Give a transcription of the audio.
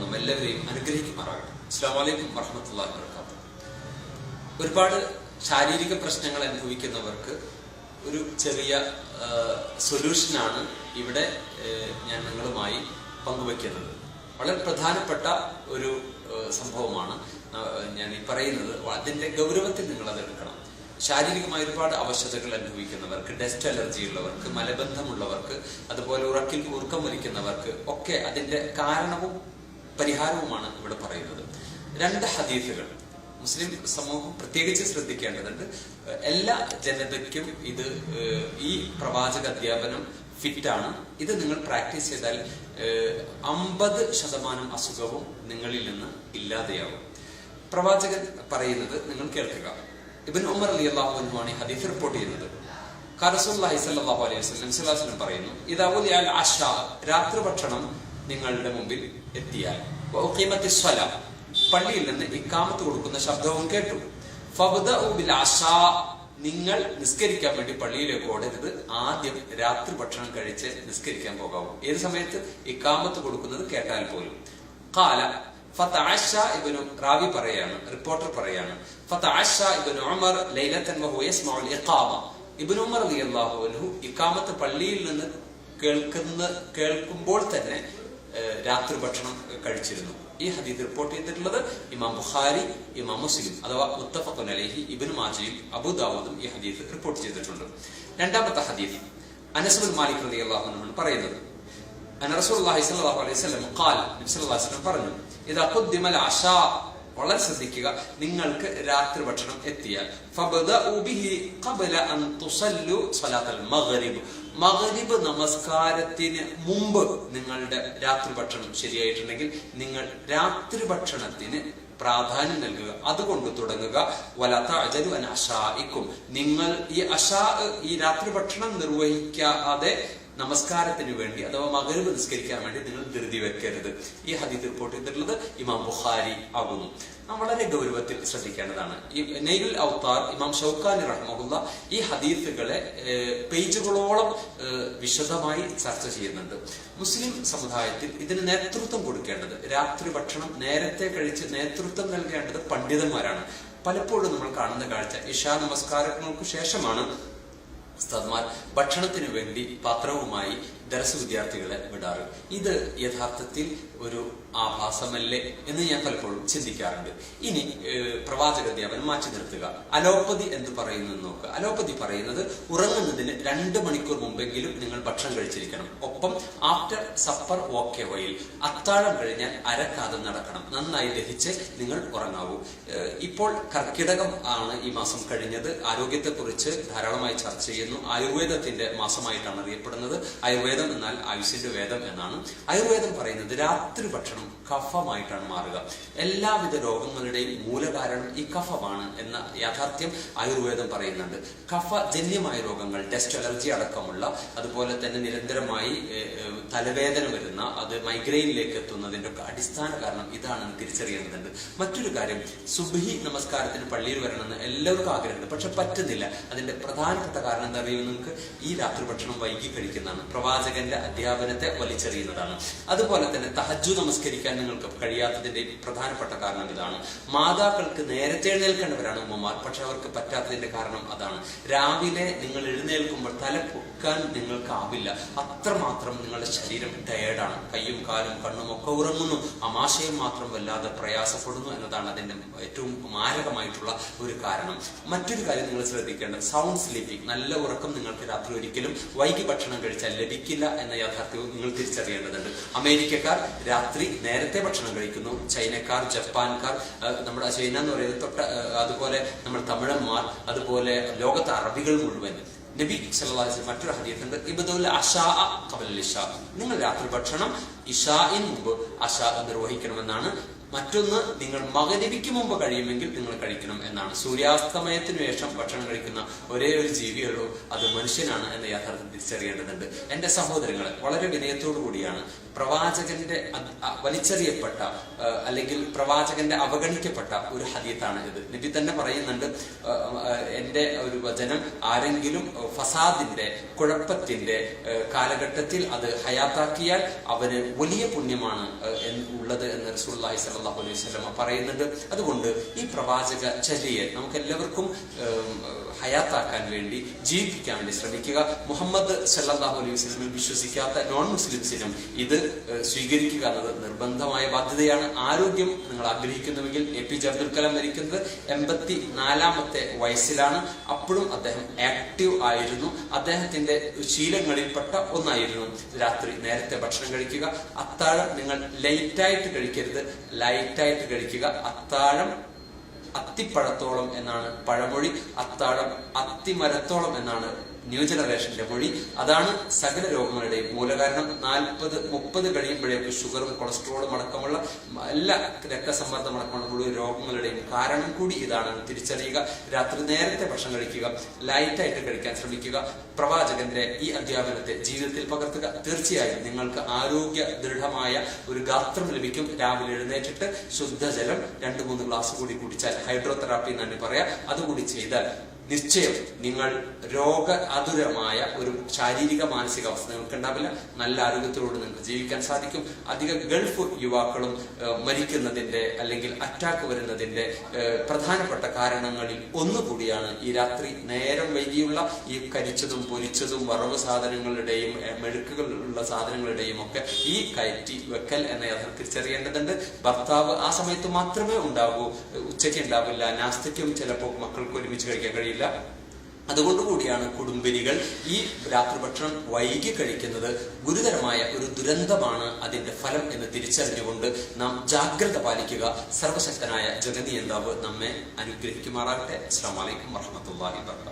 നാം എല്ലാവരെയും അനുഗ്രഹിക്കുമാറാകട്ടെ. അസ്സലാമു അലൈക്കും വറഹ്മത്തുള്ളാഹി വബറകാതുഹു. ഒരുപാട് ശാരീരിക പ്രശ്നങ്ങൾ അനുഭവിക്കുന്നവർക്ക് ഒരു ചെറിയ സൊല്യൂഷനാണ് ഇവിടെ ഞാൻ നിങ്ങളുമായി പങ്കുവയ്ക്കുന്നത്. വളരെ പ്രധാനപ്പെട്ട ഒരു സംഭവമാണ് ഞാൻ ഈ പറയുന്നത്. അതിന്റെ ഗൗരവത്തിൽ നിങ്ങൾ അത് എടുക്കണം. ശാരീരികമായ ഒരുപാട് അവശതകൾ അനുഭവിക്കുന്നവർക്ക്, ഡസ്റ്റ് അലർജി ഉള്ളവർക്ക്, മലബന്ധമുള്ളവർക്ക്, അതുപോലെ ഉറക്കിൽ കൂർക്കം വലിക്കുന്നവർക്ക് ഒക്കെ അതിന്റെ കാരണവും പരിഹാരവുമാണ് ഇവിടെ പറയുന്നത്. 2 ഹദീസുകൾ മുസ്ലിം സമൂഹം പ്രത്യേകിച്ച് ശ്രദ്ധിക്കേണ്ടതുണ്ട്. എല്ലാ ജനതയ്ക്കും ഇത് ഈ പ്രവാചക അധ്യാപനം ഫിറ്റാണ്. ഇത് നിങ്ങൾ പ്രാക്ടീസ് ചെയ്താൽ 50% അസുഖവും നിങ്ങളിൽ നിന്ന് ഇല്ലാതെയാവും. പ്രവാചകൻ പറയുന്നത് നിങ്ങൾ കേൾക്കുക. ഇബ്നു ഉമർ റളിയല്ലാഹു അൻഹു ആണ് ഹദീസ് റിപ്പോർട്ട് ചെയ്യുന്നത്. റസൂലുള്ളാഹി സ്വല്ലല്ലാഹു അലൈഹി വസല്ലം പറയുന്നു, ഇദാ ഉലിയൽ അശാ, രാത്രി ഭക്ഷണം നിങ്ങളുടെ മുമ്പിൽ എത്തിയാൽ, വഖീമത്തിസ് സ്വലാ, പള്ളിയിൽ നിന്ന് ഇഖാമത്ത് കൊടുക്കുന്ന ശബ്ദവും കേട്ടു, ഫബ്ദഉ ബിൽ അശാ, നിങ്ങൾ നിസ്കരിക്കാൻ വേണ്ടി പള്ളിയിലേക്ക് ഓടരുത്. ആദ്യം രാത്രി ഭക്ഷണം കഴിച്ച് നിസ്കരിക്കാൻ പോകാവൂ. ഏത് സമയത്ത്? ഇഖാമത്ത് കൊടുക്കുന്നത് കേട്ടാൽ പോലും. ഖാല ഫതഅശ ഇബ്നു റാവി പറയാണ്, റിപ്പോർട്ടർ പറയാണ്, ഫതഅശ ഇബ്നു ഉമർ ലൈലതൻ വഹു യസ്മഉൽ ഇഖാമ. ഇബ്നു ഉമർ റളിയല്ലാഹു അൻഹു ഇഖാമത്ത് പള്ളിയിൽ നിന്ന് കേൾക്കുമ്പോൾ തന്നെ രാത്രി ഭക്ഷണം കഴിച്ചിരുന്നു. ഈ ഹദീസ് റിപ്പോർട്ട് ചെയ്തിട്ടുള്ളത് ഇമാം ബുഖാരി, ഇമാം മുസ്ലിം അഥവാ മുത്തഫഖുൻ അലൈഹി, ഇബ്നു മാജയും അബൂ ദാവൂദും ഈ ഹദീസ് റിപ്പോർട്ട് ചെയ്തിട്ടുണ്ട്. 2ാമത്തെ ഹദീസ് അനസ് ബിൻ മാലിക് റളിയല്ലാഹു അൻഹു പറയുന്നത്, അന്ന റസൂലുള്ളാഹി സ്വല്ലല്ലാഹു അലൈഹി വസല്ലം ഖാൽ, നബി സല്ലല്ലാഹു അലൈഹി വസല്ലം പറഞ്ഞു, ഇദാ ഖുദ്ദിമൽ അശാ, വളരെ ശ്രദ്ധിക്കുക, നിങ്ങൾക്ക് രാത്രി ഭക്ഷണം എത്തിയാൽ, ഫബ്ദഉ ബിഹി ഖബ്ല അൻ തുസല്ലു സ്വലാത്തൽ മഗ്രിബ്, മഗ്രിബ് നമസ്കാരത്തിന് മുമ്പ് നിങ്ങളുടെ രാത്രി ഭക്ഷണം ശരിയായിട്ടുണ്ടെങ്കിൽ നിങ്ങൾ രാത്രി ഭക്ഷണത്തിന് പ്രാധാന്യം നൽകുക, അതുകൊണ്ട് തുടങ്ങുക. വലാ തഅജലു അൻ അശാഇക്കും, നിങ്ങൾ ഈ രാത്രി ഭക്ഷണം നിർവഹിക്കാതെ നമസ്കാരത്തിന് വേണ്ടി അഥവാ മഗ്രിബ് നിസ്കരിക്കാൻ വേണ്ടി നിങ്ങൾ ധൃതി വെക്കരുത്. ഈ ഹദീസ് റിപ്പോർട്ട് ചെയ്തിട്ടുള്ളത് ഇമാം ബുഖാരി ആകുന്നു. നാം വളരെ ഗൗരവത്തിൽ ശ്രദ്ധിക്കേണ്ടതാണ്. ഈ നൈലുൽ ഔത്താർ ഇമാം ഷൗക്കാനി റഹ്മഹുല്ലാ ഈ ഹദീസുകളെ പേജുകളോളം വിശദമായി ചർച്ച ചെയ്യുന്നുണ്ട്. മുസ്ലിം സമുദായത്തിൽ ഇതിന് നേതൃത്വം കൊടുക്കേണ്ടത്, രാത്രി ഭക്ഷണം നേരത്തെ കഴിച്ച് നേതൃത്വം നൽകേണ്ടത് പണ്ഡിതന്മാരാണ്. പലപ്പോഴും നമ്മൾ കാണുന്ന കാഴ്ച, ഇശാ നമസ്കാരങ്ങൾക്ക് ശേഷമാണ് ഉസ്താദ്മാർ ഭക്ഷണത്തിന് വേണ്ടി പാത്രവുമായി ദർസ് വിദ്യാർത്ഥികളെ വിടാറ്. ഇത് യഥാർത്ഥത്തിൽ ഒരു ആഭാസമല്ലേ എന്ന് ഞാൻ പലപ്പോഴും ചിന്തിക്കാറുണ്ട്. ഇനി പ്രവാചക അധ്യാപനം മാറ്റി നിർത്തുക. അലോപ്പതി എന്ത് പറയുന്നു നോക്കുക. അലോപ്പതി പറയുന്നത് ഉറങ്ങുന്നതിന് 2 മണിക്കൂർ മുമ്പെങ്കിലും നിങ്ങൾ ഭക്ഷണം കഴിച്ചിരിക്കണം. ഒപ്പം ആഫ്റ്റർ സപ്പർ വോക്ക് എവേയിൽ, അത്താഴം കഴിഞ്ഞാൽ അരക്കാതെ നടക്കണം. നന്നായി ദഹിച്ച് നിങ്ങൾ ഉറങ്ങാവൂ. ഇപ്പോൾ കർക്കിടകം ആണ് ഈ മാസം കഴിഞ്ഞത്. ആരോഗ്യത്തെ കുറിച്ച് ധാരാളമായി ചർച്ച ചെയ്യുന്നു. ആയുർവേദത്തിന്റെ മാസമായിട്ടാണ് അറിയപ്പെടുന്നത്. ആയുർവേദം എന്നാൽ ആയുസ്സിന്റെ വേദം എന്നാണ്. ആയുർവേദം പറയുന്നത് രാത്രി ഭക്ഷണം കഫമായിട്ടാണ് മാറുക. എല്ലാവിധ രോഗങ്ങളുടെയും മൂലകാരണം ഈ കഫമാണ് എന്ന യാഥാർത്ഥ്യം ആയുർവേദം പറയുന്നുണ്ട്. കഫജന്യമായ രോഗങ്ങൾ, ഡസ്റ്റ് അലർജി അടക്കമുള്ള, അതുപോലെ തന്നെ നിരന്തരമായി തലവേദന വരുന്ന, അത് മൈഗ്രെയിനിലേക്ക് എത്തുന്നതിന്റെ ഒക്കെ അടിസ്ഥാന കാരണം ഇതാണെന്ന് തിരിച്ചറിയേണ്ടതുണ്ട്. മറ്റൊരു കാര്യം, സുബ്ഹി നമസ്കാരത്തിന് പള്ളിയിൽ വരണമെന്ന് എല്ലാവർക്കും ആഗ്രഹമുണ്ട്, പക്ഷെ പറ്റുന്നില്ല. അതിന്റെ പ്രധാനപ്പെട്ട കാരണം എന്താ അറിയുമോ നിങ്ങൾക്ക്? ഈ രാത്രി ഭക്ഷണം വൈകി കഴിക്കുന്നതാണ്. പ്രവാചകന്റെ അധ്യാപനത്തെ വലിച്ചെറിയുന്നതാണ്. അതുപോലെ തന്നെ തഹജ്ജുദ് നമസ്കരിക്കാൻ നിങ്ങൾക്ക് കഴിയാത്തതിന്റെ പ്രധാനപ്പെട്ട കാരണം ഇതാണ്. മാതാക്കൾക്ക് നേരത്തെ എഴുന്നേൽക്കേണ്ടവരാണ് ഉമ്മമാർ, പക്ഷെ അവർക്ക് പറ്റാത്തതിന്റെ കാരണം അതാണ്. രാവിലെ നിങ്ങൾ എഴുന്നേൽക്കുമ്പോൾ തല പൊക്കാൻ നിങ്ങൾക്കാവില്ല. അത്രമാത്രം നിങ്ങളുടെ ശരീരം ടയേർഡാണ്. കയ്യും കാലും കണ്ണും ഒക്കെ ഉറങ്ങുന്നു. ആമാശയം മാത്രം വല്ലാതെ പ്രയാസപ്പെടുന്നു എന്നതാണ് അതിന്റെ ഏറ്റവും മാരകമായിട്ടുള്ള ഒരു കാരണം. മറ്റൊരു കാര്യം നിങ്ങൾ ശ്രദ്ധിക്കേണ്ടത്, സൗണ്ട് സ്ലീപ്പിംഗ്, നല്ല ഉറക്കം നിങ്ങൾക്ക് രാത്രി ഒരിക്കലും വൈകി ഭക്ഷണം കഴിച്ചാൽ ലഭിക്കില്ല എന്ന യാഥാർത്ഥ്യവും നിങ്ങൾ തിരിച്ചറിയേണ്ടതുണ്ട്. അമേരിക്കക്കാർ രാത്രി നേരത്തെ ഭക്ഷണം കഴിക്കുന്നു. ചൈനക്കാർ, ജപ്പാൻകാർ, നമ്മുടെ ചൈന എന്ന് പറയുന്നത് അതുപോലെ നമ്മൾ തമിഴന്മാർ, അതുപോലെ ലോകത്തെ അറബികൾ മുഴുവൻ. നബി സല്ലല്ലാഹു അലൈഹി വസല്ലം മറ്റൊരു ഹദീസുണ്ട്, ഇബ്ദുൽ അശാ ഖബല ഇശാ, നിങ്ങൾ രാത്രി ഭക്ഷണം ഇശാഇന് മുമ്പ് അശാ നിർവഹിക്കണമെന്നാണ്. മറ്റൊന്ന്, നിങ്ങൾ മഗ്‌രിബിക്ക് മുമ്പ് കഴിയുമെങ്കിൽ നിങ്ങൾ കഴിക്കണം എന്നാണ്. സൂര്യാസ്തമയത്തിനു ശേഷം ഭക്ഷണം കഴിക്കുന്ന ഒരേ ഒരു ജീവിയുള്ളൂ, അത് മനുഷ്യനാണ് എന്ന യാഥാർത്ഥ്യം തിരിച്ചറിയേണ്ടതുണ്ട്. എന്റെ സഹോദരങ്ങളെ, വളരെ വിനയത്തോടു കൂടിയാണ് പ്രവാചകന്റെ വലിച്ചെറിയപ്പെട്ട അല്ലെങ്കിൽ പ്രവാചകന്റെ അവഗണിക്കപ്പെട്ട ഒരു ഹദീത്താണ് ഇത്. നബി തന്നെ പറയുന്നുണ്ട്, എന്റെ ഒരു വചനം ആരെങ്കിലും ഫസാദിന്റെ, കുഴപ്പത്തിന്റെ കാലഘട്ടത്തിൽ അത് ഹയാത്താക്കിയാൽ അവന് വലിയ പുണ്യമാണ് ഉള്ള ഉള്ളത് എന്ന് റസൂലുള്ളാഹി സ്വല്ലല്ലാഹു അലൈഹി വസല്ലം പറയുന്നുണ്ട്. അതുകൊണ്ട് ഈ പ്രവാചക ചര്യയെ നമുക്ക് എല്ലാവർക്കും ഹയാത്താക്കാൻ വേണ്ടി, ജീവിപ്പിക്കാൻ വേണ്ടി ശ്രമിക്കുക. മുഹമ്മദ് സല്ലല്ലാഹു അലൈഹി വസല്ലമിൽ വിശ്വസിക്കാത്ത നോൺ മുസ്ലിംസിനും ഇത് സ്വീകരിക്കുക എന്നത് നിർബന്ധമായ ബാധ്യതയാണ്. ആരോഗ്യം നിങ്ങൾ ആഗ്രഹിക്കുന്നുവെങ്കിൽ APJ അബ്ദുൽ കലാം മരിക്കുന്നത് 84-ാമത്തെ വയസ്സിലാണ്. അപ്പോഴും അദ്ദേഹം ആക്റ്റീവ് ആയിരുന്നു. അദ്ദേഹത്തിന്റെ ശീലങ്ങളിൽപ്പെട്ട ഒന്നായിരുന്നു രാത്രി നേരത്തെ ഭക്ഷണം കഴിക്കുക. അത്താഴം നിങ്ങൾ ലൈറ്റായിട്ട് കഴിക്കരുത്, ലൈറ്റായിട്ട് കഴിക്കുക. അത്താഴം അത്തിപ്പഴത്തോളം എന്നാണ് പഴമൊഴി, അത്താഴം അത്തിമരത്തോളം എന്നാണ് ന്യൂ ജനറേഷന്റെ മൊഴി. അതാണ് സകല രോഗങ്ങളുടെയും മൂലകാരണം. 40-30 കഴിയുമ്പോഴേക്ക് ഷുഗറും കൊളസ്ട്രോളും അടക്കമുള്ള എല്ലാ രക്തസമ്മർദ്ദം അടക്കമുള്ള മുഴുവൻ രോഗങ്ങളുടെയും കാരണം കൂടി ഇതാണ്. തിരിച്ചറിയുക. രാത്രി നേരത്തെ ഭക്ഷണം കഴിക്കുക, ലൈറ്റായിട്ട് കഴിക്കാൻ ശ്രമിക്കുക. പ്രവാചകന്റെ ഈ അധ്യാപനത്തെ ജീവിതത്തിൽ പകർത്തുക. തീർച്ചയായും നിങ്ങൾക്ക് ആരോഗ്യ ദൃഢമായ ഒരു ഗാത്രം ലഭിക്കും. രാവിലെ എഴുന്നേറ്റിട്ട് ശുദ്ധജലം 2-3 ഗ്ലാസ് കൂടി കുടിച്ചാൽ, ഹൈഡ്രോതെറാപ്പി എന്നാണ് പറയാ, അതുകൂടി ചെയ്താൽ നിശ്ചയം നിങ്ങൾ രോഗാതുരമായ ഒരു ശാരീരിക മാനസിക അവസ്ഥ നിങ്ങൾക്ക് ഉണ്ടാവില്ല. നല്ല ആരോഗ്യത്തോട് നിങ്ങൾക്ക് ജീവിക്കാൻ സാധിക്കും. അധിക ഗൾഫ് യുവാക്കളും മരിക്കുന്നതിന്റെ അല്ലെങ്കിൽ അറ്റാക്ക് വരുന്നതിന്റെ പ്രധാനപ്പെട്ട കാരണങ്ങളിൽ ഒന്നുകൂടിയാണ് ഈ രാത്രി നേരം വൈകിയുള്ള ഈ കരിച്ചതും പൊരിച്ചതും വറവ് സാധനങ്ങളുടെയും മെഴുക്കുകളുള്ള സാധനങ്ങളുടെയും ഒക്കെ ഈ കയറ്റി വെക്കൽ എന്ന യാത്ര തിരിച്ചറിയേണ്ടതുണ്ട്. ഭർത്താവ് ആ സമയത്ത് മാത്രമേ ഉണ്ടാകൂ, ഉച്ചയ്ക്ക് ഉണ്ടാവില്ല. നാസ്തിക്കും ചിലപ്പോൾ മക്കൾക്ക് ഒരുമിച്ച് കഴിക്കാൻ കഴിയില്ല. അതുകൊണ്ടുകൂടിയാണ് കുടുംബിനികൾ ഈ രാത്രി ഭക്ഷണം വൈകി കഴിക്കുന്നത് ഗുരുതരമായ ഒരു ദുരന്തമാണ് അതിന്റെ ഫലം എന്ന് തിരിച്ചറിഞ്ഞുകൊണ്ട് നാം ജാഗ്രത പാലിക്കുക. സർവശക്തനായ ജഗന്നിയന്താവ് നമ്മെ അനുഗ്രഹിക്കുമാറാകട്ടെ. അസ്സലാമു അലൈക്കും വറഹ്മത്തുള്ളാഹി വബറകാതുഹു.